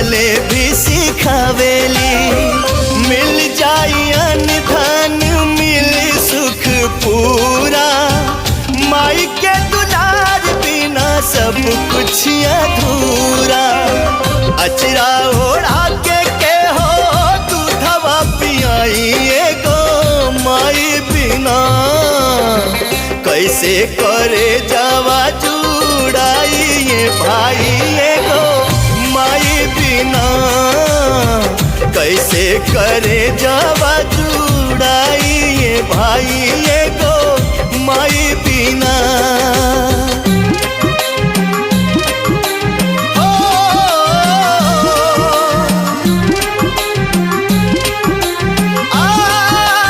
चले भी सिखावेली। मिल जाई अन्न धन मिल सुख पूरा, माई के दुलार बिना सब कुछ अधूरा। अचरा ओढ़ा के हो दूधवा पियाई एगो माई बिना, कैसे करे जावा जुड़ाई ये भाई एगो माई बिना, कैसे करे जावा